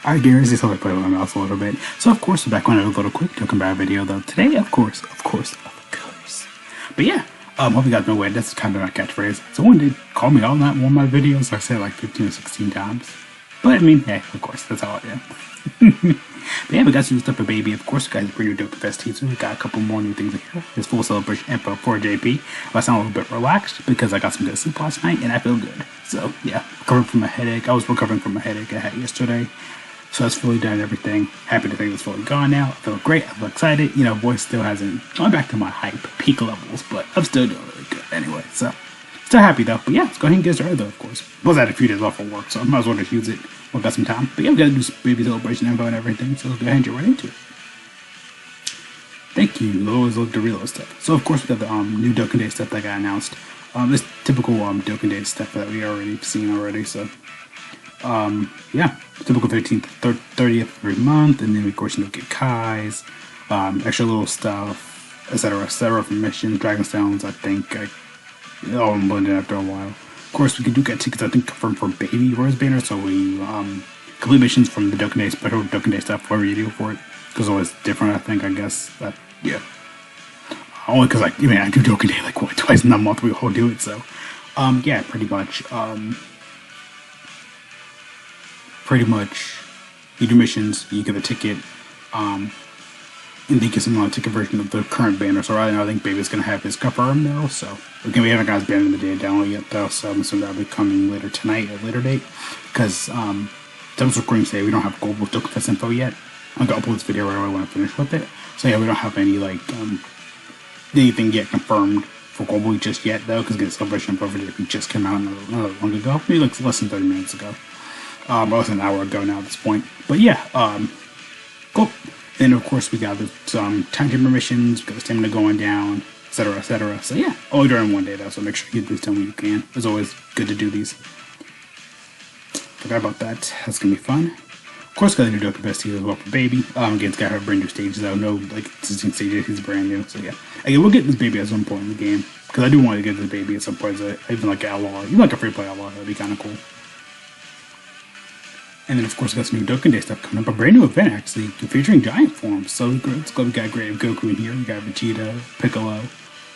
Alright gamers, this is how I play with my mouse a little bit. So of course, we're back on a little quick Dokkan Battle video though. Today, of course. But yeah, hope you guys know where that's kind of my catchphrase. Someone did call me all night in one of my videos, I said like 15 or 16 times. But I mean, hey, of course, that's how I am. But yeah, we got some stuff for baby. Of course, we got the new Dokkan Fest teaser. We got a couple more new things here. This full celebration info for JP. I sound a little bit relaxed because I got some good sleep last night and I feel good. So yeah, recovering from a headache. I was recovering from a headache I had yesterday. So that's fully done and everything. Happy to think it's fully gone now. I feel great. I feel excited. You know, voice still hasn't gone back to my hype peak levels, but I'm still doing really good anyway. So still happy though. But yeah, let's go ahead and get started though, of course. Was had a few days off of work, so I might as well just use it. We've got some time. But yeah, we gotta do some baby celebration info and everything. So let's go ahead and get right into it. Thank you. Always look the real stuff. So of course we got the new Dokkan Day stuff that got announced. This typical Dokkan Day stuff that we already seen already. So yeah, typical 15th, 30th every month, and then of course you get Kai's, extra little stuff, etc. from missions, Dragonstones. I think it all blended after a while. Of course, we do get tickets. I think confirmed for Baby Rose Banner, so we complete missions from the Dokkan Day special Dokkan Day stuff. Whatever you do for it, because it's always different. I think. I guess that yeah. Only because like I do Dokkan Day like what, twice in a month. We all do it, so yeah, pretty much. Pretty much, you do missions, you get a ticket, and they get some ticket version of the current banner. So right now, I think Baby's gonna have his confirmed now. So again, we haven't got his banner in the day download yet though. So I'm assuming that'll be coming later tonight at a later date. Because Devil's Recording say we don't have global Dokkan Fest info yet. I'm gonna upload this video right away when I finish with it. So yeah, we don't have any like anything yet confirmed for global just yet though. Because the celebration info video just came out not long ago, maybe like less than 30 minutes ago. Less than an hour ago now at this point. But yeah, cool. And of course we got the time chamber missions, we got the stamina going down, etc. So yeah, all during one day though, so make sure you get these done when you can. It's always good to do these. Forgot about that. That's gonna be fun. Of course, got the new Dokkan Fest here as well for Baby. Again, it's got her brand new stages though. No like existing stages, he's brand new. So yeah, again, we'll get this Baby at some point in the game because I do want to get this Baby at some point. Even like an LR, even like a free play LR, that'd be kind of cool. And then, of course, we got some new Dokkan Day stuff coming up. A brand new event, actually, featuring giant forms. So, let's go. We got Grave Goku in here. We got Vegeta, Piccolo,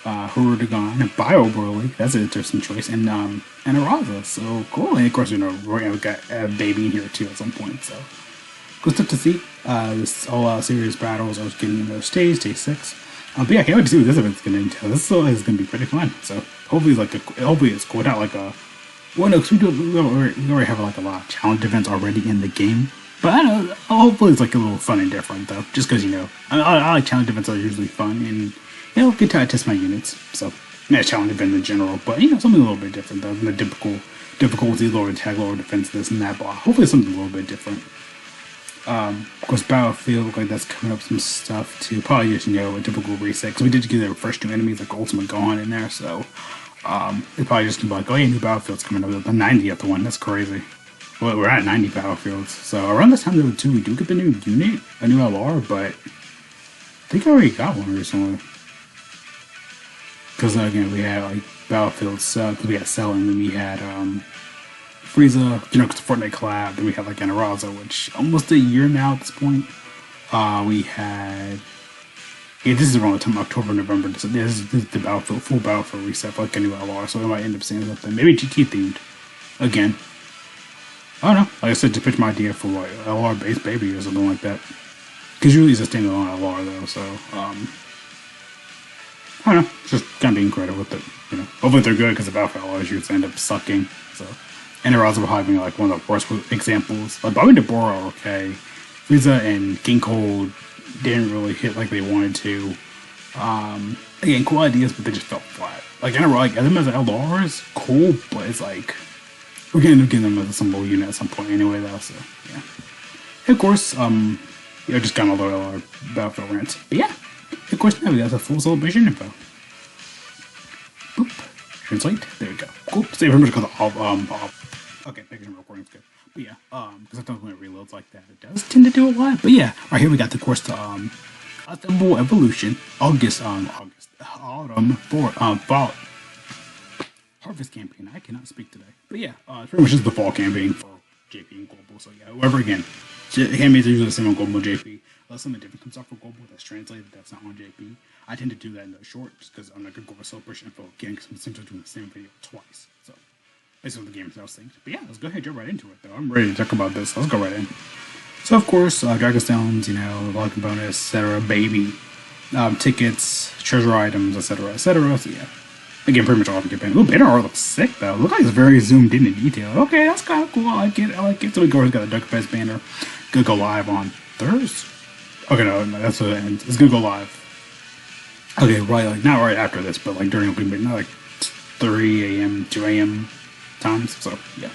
Hirudegan, Bio Broly. That's an interesting choice. And Eraza. So, cool. And, of course, we got Baby in here, too, at some point. So, good stuff to see. This all serious battles. I was getting another stage 6. But yeah, I can't wait to see what this event's going to entail. This is going to be pretty fun. So, hopefully it's cool. Not like a... Well, no, because we already have like a lot of challenge events already in the game. But I don't know, hopefully it's like a little fun and different though. Just because, I like challenge events are usually fun and, good time to test my units. So, not a challenge event in general, but, something a little bit different though than the typical difficulty, lower attack, lower defense, this and that. But hopefully something a little bit different. Of course, Battlefield, like that's coming up some stuff too. Probably just, a typical reset. Because we did get the first two enemies like Ultimate Gohan in there, so... it's probably just gonna be like, oh yeah, new Battlefield's coming up, the 90th one, that's crazy. Well, we're at 90 Battlefields, so around this time though too, we do get the new unit, a new LR, but I think I already got one recently. Because again, we had like Battlefield Cell, we had Cell, and then we had Frieza, because the Fortnite collab, then we had like Eraza, which almost a year now at this point. We had... Yeah, this is around the time October, November. This is the Battlefield, full Battlefield reset for like a new LR, so we might end up seeing something. Maybe GT themed. Again. I don't know. Like I said, to pitch my idea for what, LR based Baby or something like that. Because usually it's a standalone LR though, so, I don't know. Just kind of being creative with it, Hopefully they're good because the Battlefield LRs usually end up sucking, so. And they're also having like one of the worst examples. Like Bobby DeBoer, okay. Frieza and King Cold didn't really hit like they wanted to. Again, cool ideas, but they just felt flat. Like, I don't know, like, them as LRs, cool, but it's like, we're gonna get them as a symbol unit at some point anyway, though, so, yeah. And of course, just kind of a little LR Battlefield rant. But yeah, of course, now we got the full celebration info. Boop. Translate. There we go. Cool. Stay very much because of, okay, making recording's good. But yeah, because sometimes when it reloads like that, it does tend to do a lot. But yeah, right here we got the course to Assemble Evolution, Autumn for Fall Harvest campaign. I cannot speak today. But yeah, it's pretty much just the fall campaign for JP and Global. So yeah, whoever again, handmaids are usually the same on Global and JP. Unless something different comes out for Global that's translated, that's not on JP. I tend to do that in the short just because I'm not going to go over celebration info again because I'm essentially doing the same video twice. So basically the game itself things. But yeah, let's go ahead and jump right into it though. I'm ready to talk about this. Let's go right in. So of course, Dragonstones, you know, login bonus, etc., baby, tickets, treasure items, etc., etc. So yeah, again, pretty much all of the campaign. Ooh, banner art looks sick though. Look like it's very zoomed in detail. Okay, that's kind of cool. I like it. I like it. So we got the Dokkan banner. Gonna go live on Thursday. Okay, no, that's what it ends. It's gonna go live. Okay, right, like not right after this, but like during opening, not like 3 a.m., 2 a.m. times. So yeah.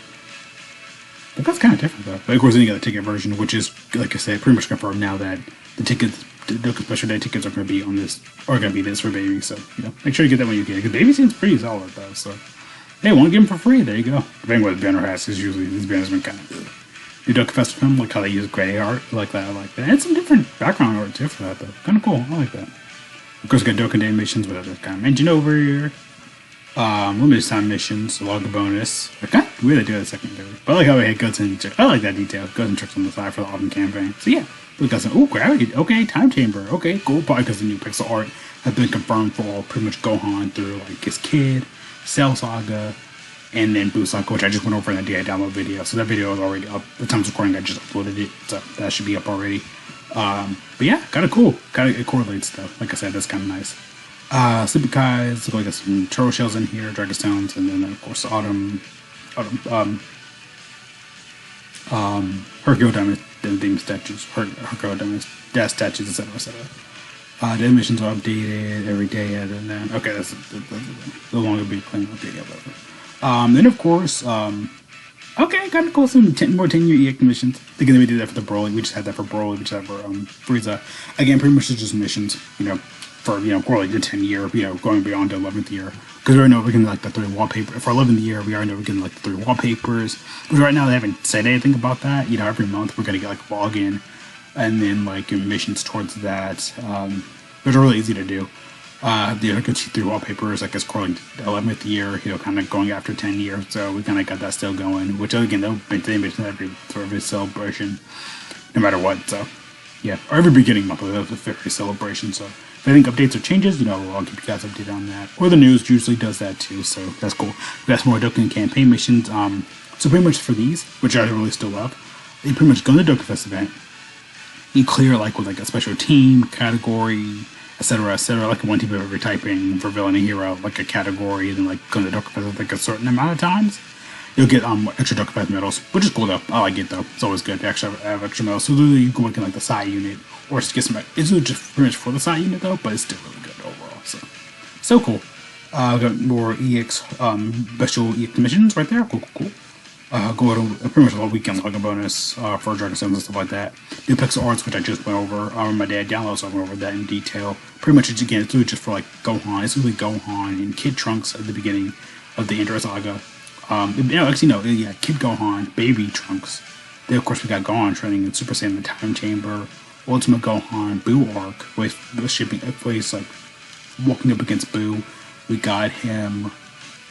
But that's kind of different though. But of course, then you got the ticket version, which is, like I said, pretty much confirmed now that the tickets, the Dokkan Special Day tickets are going to be on this, are going to be this for Baby. So, you know, make sure you get that when you get it. Because Baby seems pretty solid though. So, hey, want to give them for free? There you go. Depending what the banner has, because usually these banners have been kind of good. The Dokkan Festival, like how they use gray art, like that, I like that. And some different background art too for that though. Kind of cool. I like that. Of course, we got Dokkan Day missions, but I kind of mentioned over here. Limited time missions, log bonus. I kind of weird they do that secondary, but I like how it goes in. I like that detail. Goes and tricks on the side for the autumn campaign. So yeah, we got some. Oh, gravity. Okay, time chamber. Okay, cool. Probably because the new pixel art has been confirmed for pretty much Gohan through like his kid, Cell Saga, and then Buu Saga, which I just went over in the DI download video. So that video is already up. The time's recording, I just uploaded it, so that should be up already. But yeah, kind of cool. Kind of it correlates though. Like I said, that's kind of nice. Sleepy Kais, look like got some turtle shells in here, Dragonstones, and then of course Hercule Diamond theme statues, Hercule Diamond dash statues, etc., etc. The missions are updated every day, and then okay, that's no longer be claim update, whatever. Then of course, okay, kind of cool. Some more 10-year EX missions. Thinking that we did that for the Broly. We just had that for Broly. We just had for Frieza. Again, pretty much just missions, you know. For, you know, correlate to 10-year, you know, going beyond the 11th year. Because we already know we're getting like the 3 wallpaper. For 11th year, we already know we're getting like the 3 wallpapers. Because right now they haven't said anything about that. You know, every month we're going to get like a login and then like missions towards that. Which are really easy to do. You can see 3 wallpapers, I guess, correlating to the 11th year, you know, kind of going after 10 years. So we kind of got that still going. Which again, they mention every sort of celebration, no matter what. So yeah, or every beginning month of the every celebration. So if I think updates or changes, you know, I'll keep you guys updated on that. Or the news usually does that too, so that's cool. We got some more Dokkan campaign missions. So pretty much for these, which I really still love, you pretty much go to the Dokkan Fest event. You clear like with like a special team, category, etc., etc. Like one team of every typing for villain and hero, like a category, and then like go to the Dokkan Fest like a certain amount of times. You'll get extra Dokkan Fest medals, which is cool though. I like it though. It's always good to actually have extra medals. So literally you can work in like the side unit or just get some. It's just pretty much for the side unit though, but it's still really good overall. So cool. We got more EX special EX missions right there. Cool. Go to pretty much all weekend login bonus for Dragonstones and stuff like that. New pixel arts, which I just went over on my dad download, so I went over that in detail. Pretty much again, it's really just for like Gohan. It's really Gohan and Kid Trunks at the beginning of the Android Saga. Kid Gohan, Baby Trunks. Then of course we got Gohan training in Super Saiyan the Time Chamber, Ultimate Gohan, Buu arc with shipping place like walking up against Buu. We got him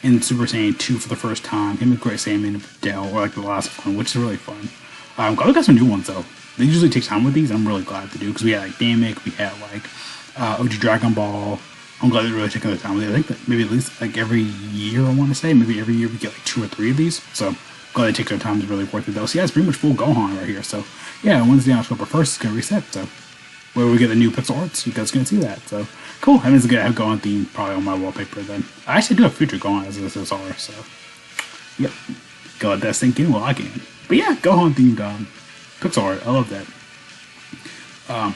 in Super Saiyan 2 for the first time. Him and Great Saiyaman and Dell, or like the last one, which is really fun. I'm glad we got some new ones though. They usually take time with these. I'm really glad to do because we had like Namek, we had like OG Dragon Ball. I'm glad they're really taking the time with it. I think that maybe at least like every year, I want to say, maybe every year we get like 2 or 3 of these. So glad they take their time. Is really worth it though. So yeah, it's pretty much full Gohan right here. So yeah, Wednesday, October 1st is gonna reset. So where we get the new pixel arts, you guys gonna see that. So cool. That means I'm gonna have Gohan theme probably on my wallpaper then. I actually do have future Gohan as this SSR. So yep, go let that sink in while I can. But yeah, Gohan themed pixel art. I love that.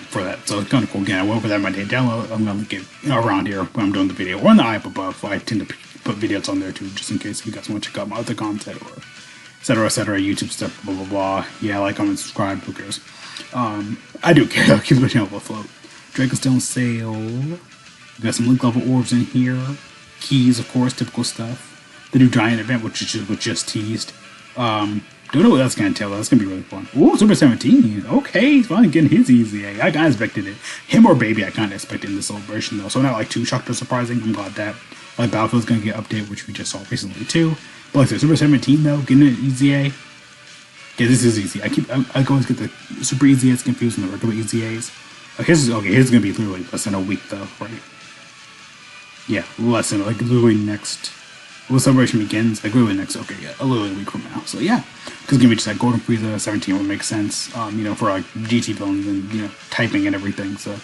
For that, so it's kind of cool. Again, I went over that in my day download. I'm gonna link it around here when I'm doing the video, or in the eye up above. I tend to put videos on there too, just in case if you guys want to check out my other content or etc. YouTube stuff, blah blah blah. Yeah, like, comment, subscribe. Who cares? I do care. I'll keep the channel afloat. Dragonstone sale. We got some link level orbs in here. Keys, of course, typical stuff. The new giant event, which was just teased. Don't know what that's going to tell. That's going to be really fun. Ooh, Super 17. Okay, he's finally getting his EZA. I kind of expected it. Him or Baby, I kind of expected in the celebration, though. So not like too shocked or surprising. I'm glad that. Like, Battlefield's going to get an update, which we just saw recently, too. But like I said, Super 17, though, getting an EZA. Yeah, this is easy. I always get the super EZAs confused with the regular EZAs. His is gonna be literally less than a week though, right? Yeah, less than like literally next. Well, celebration begins like literally next. Okay, yeah, a literally a week from now. So yeah, because gonna be just like Golden Frieza 17 would make sense. For like GT villains and typing and everything. So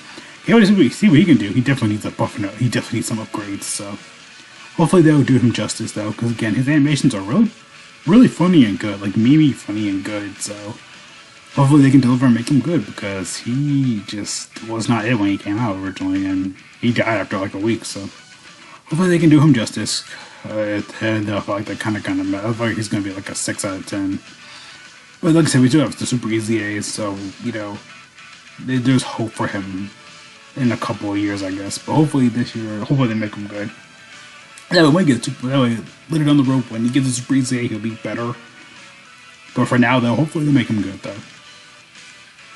yeah, we'll see what he can do. He definitely needs a buff note. He definitely needs some upgrades. So hopefully they'll do him justice though, because again, his animations are really funny and good, like meme funny and good. So hopefully they can deliver and make him good, because he just was not it when he came out originally, and he died after like a week. So hopefully they can do him justice. And I feel like they're kind of I feel like he's gonna be like a 6 out of 10. But like I said, we do have the super easy A's, so there's hope for him in a couple of years, I guess. But hopefully this year, hopefully they make him good. That way, later down the road, when he gets a super easy A, he'll be better. But for now, though, hopefully they make him good, though.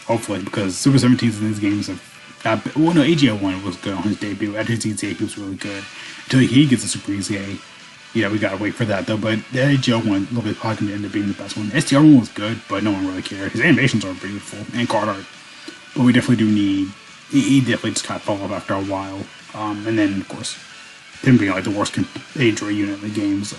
Hopefully, because Super 17s in these games have. AGL 1 was good on his debut. After his EZA, he was really good. Until he gets a super EZA, we gotta wait for that though. But the AGL 1 probably going to end up being the best one. STR 1 was good, but no one really cared. His animations are beautiful and card art, but we definitely do need. He definitely just kind of fell off after a while. And then of course, him being like the worst Android unit in the game. So,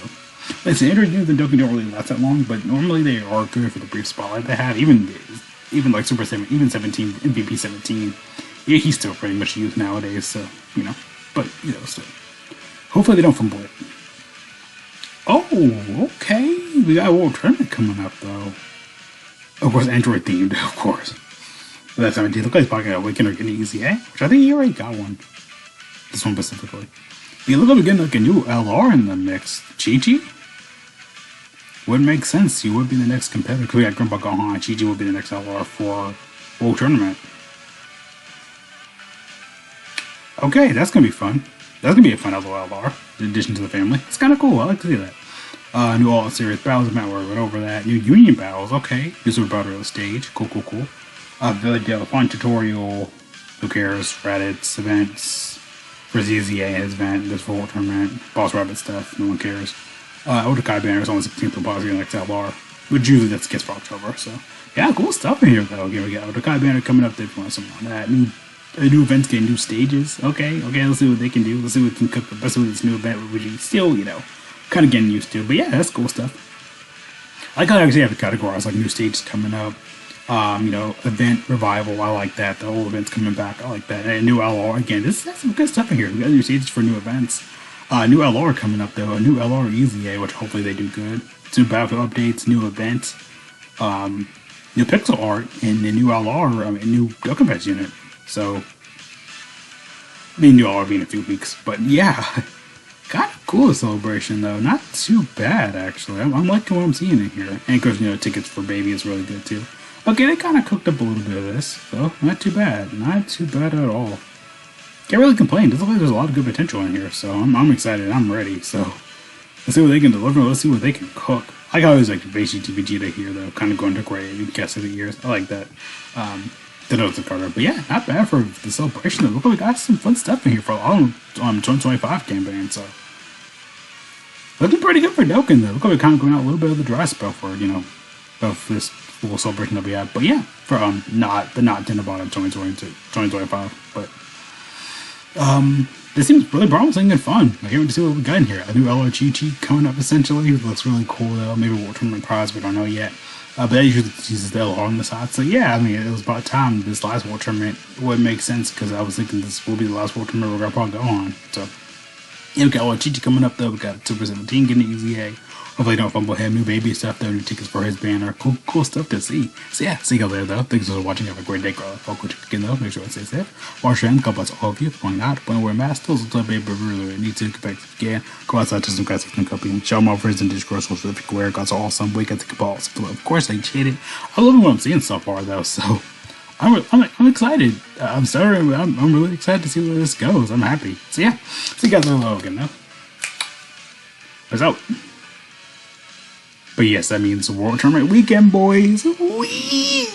like I said, Android units in Dokkan don't really last that long, but normally they are good for the brief spotlight they have. Even like Super 7, even 17, MVP 17. Yeah, he's still pretty much used nowadays, so, but, still. Hopefully they don't fumble it. Oh, okay. We got a World Tournament coming up, though. Of course, Android themed, of course. But that's 17. Look like he's probably got a Weekend or getting EZA, which I think he already got one. This one specifically. You look like we're getting like a new LR in the mix. Chi-Chi? Would make sense. He would be the next competitor. Because we got Grandpa Gohan. Chi-Chi would be the next LR for World Tournament. Okay, that's gonna be fun. That's gonna be a fun LR, in addition to the family. It's kind of cool. I like to see that. New all series battles. Event where we went over that. New union battles. Okay, new super battle on the stage. Cool. Village Dale fun tutorial. Who cares? Reddit's events. For ZZA his event. This World Tournament. Boss Rabbit stuff. No one cares. Otakai banner is on the 16th of Bosnia next LR, which usually that's gets for October. So yeah, cool stuff in here though. Again, we got Otakai banner coming up. They want something on that. New events getting new stages. Okay, let's see what they can do. Let's see what we can cook the best with this new event, which is still, kind of getting used to. But yeah, that's cool stuff. I like how I actually have it categorized, like new stages coming up. Event revival. I like that. The whole event's coming back. I like that. And a new LR again. That's some good stuff in here. We got new stages for new events. New LR coming up though. A new LR EZA, which hopefully they do good. New battlefield updates, new events, new pixel art, and the new LR. New Dokkan Patch unit. So, new LR being a few weeks, but yeah, kind of cool celebration though. Not too bad actually. I'm liking what I'm seeing in here. And of course, tickets for baby is really good too. Okay, they kind of cooked up a little bit of this, so not too bad. Not too bad at all. Can't really complain. There's a lot of good potential in here, so I'm excited. I'm ready. So let's see what they can deliver. Let's see what they can cook. I always like Vegeta Vegeta here though, kind of going to great guess of the years. I like that. The notes of Carter, but yeah, not bad for the celebration. Look, like we got some fun stuff in here for all 2025 campaign. So looking pretty good for Dokkan though. Look like we're kind of going out a little bit of the dry spell for of this little celebration that we had. But yeah, for not dinner bottom 2025. But this seems really promising and fun. I can't wait to see what we got in here. A new LR Chi-Chi coming up essentially. It looks really cool though. Maybe World Tournament prize, we don't know yet. But that usually uses the LR on the side. So yeah, it was about time this last World Tournament would make sense, because I was thinking this will be the last World Tournament we're going to probably go on. So yeah, we got Chi-Chi coming up though. We got Super 17 getting an EZA. Hopefully don't fumble him. New baby stuff though. New tickets for his banner. Cool stuff to see. So yeah, see you guys later though. Thanks for watching. Have a great day, girl. Fuck with you again though. Make sure to stay safe. Wash your hands. God bless all of you. Going out. Put on wear masks. Those will baby really need to get back again. Go outside to some guys who can copy and show my friends and discourse so if you can wear. God's awesome. We got the balls. Of course I cheated. I love what I'm seeing so far though. So I'm excited. I'm sorry. I'm really excited to see where this goes. I'm happy. So yeah, see you guys later again though. Peace out. But yes, that means World Tournament weekend, boys. Whee!